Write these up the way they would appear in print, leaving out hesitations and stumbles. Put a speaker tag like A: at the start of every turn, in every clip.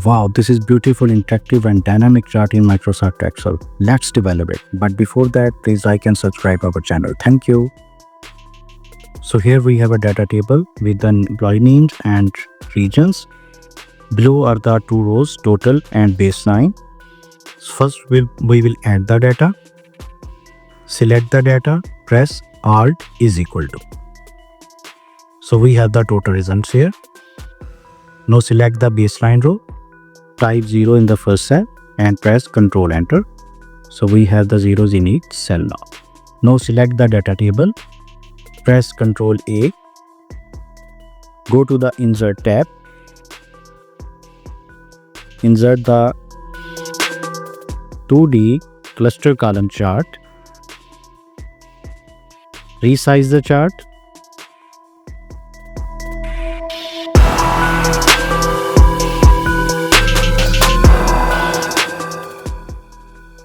A: Wow, this is beautiful, interactive and dynamic chart in Microsoft Excel. Let's develop it. But before that, please like and subscribe our channel. Thank you. So here we have a data table with the employee names and regions. Below are the two rows, total and baseline. First, we will add the data. Select the data, press Alt is equal to. So we have the total results here. Now select the baseline row, type 0 in the first cell and press Ctrl Enter. So we have the zeros in each cell now. Now select the data table, press Ctrl A, go to the Insert tab, insert the 2D cluster column chart, resize the chart,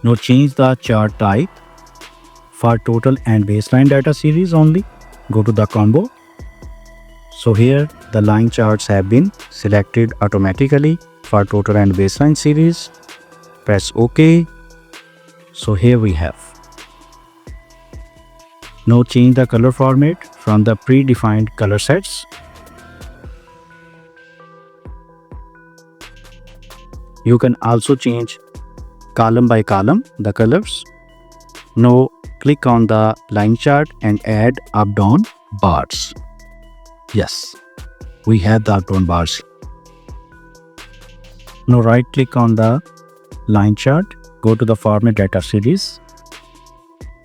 A: now change the chart type for total and baseline data series only. Go to the combo. So here the line charts have been selected automatically for total and baseline series. Press OK. So here we have. Now change the color format from the predefined color sets. You can also change column by column the colors. Now click on the line chart and add up-down bars. Yes, we have the up-down bars. Now right click on the line chart, go to the format data series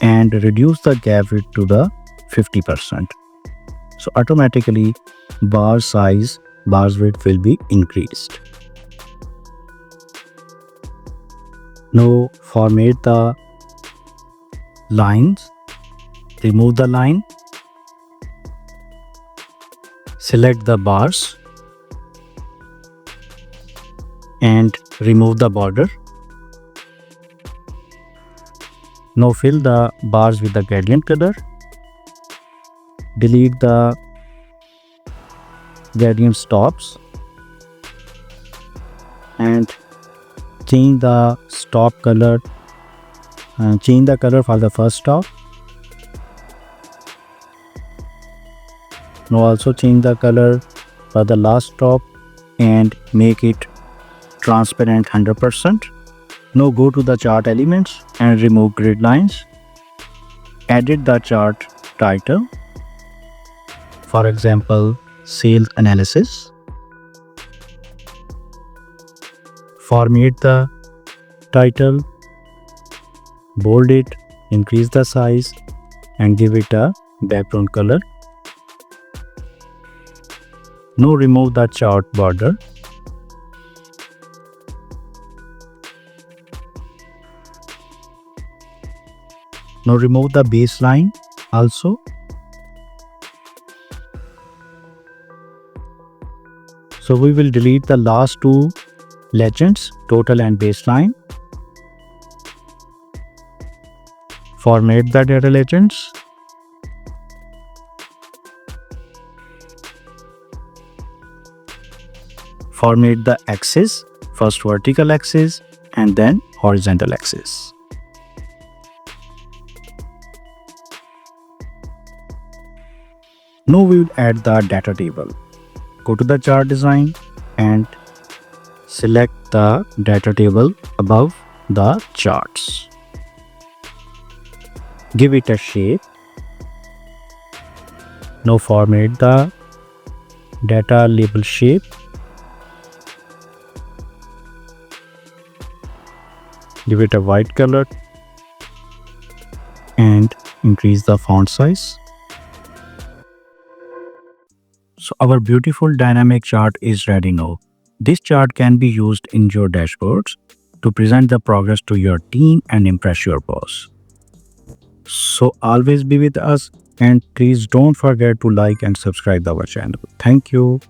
A: and reduce the gap width to the 50%. So automatically bar size, bars width will be increased. Now format the lines, remove the line, select the bars and remove the border. Now fill the bars with the gradient color, delete the gradient stops and change the stop color, change the color for the first stop. Now also change the color for the last stop and make it transparent 100%. Now go to the chart elements and remove grid lines. Edit the chart title. For example, sales analysis. Format the title, bold it, increase the size and give it a background color. Now remove the chart border. Now remove the baseline also. So we will delete the last two legends, total and baseline. Format the data legends. Format the axis, first vertical axis and then horizontal axis. Now we will add the data table. Go to the chart design and select the data table above the charts. Give it a shape. Now format the data label shape. Give it a white color and increase the font size. So our beautiful dynamic chart is ready now. This chart can be used in your dashboards to present the progress to your team and impress your boss. So always be with us and please don't forget to like and subscribe our channel. Thank you.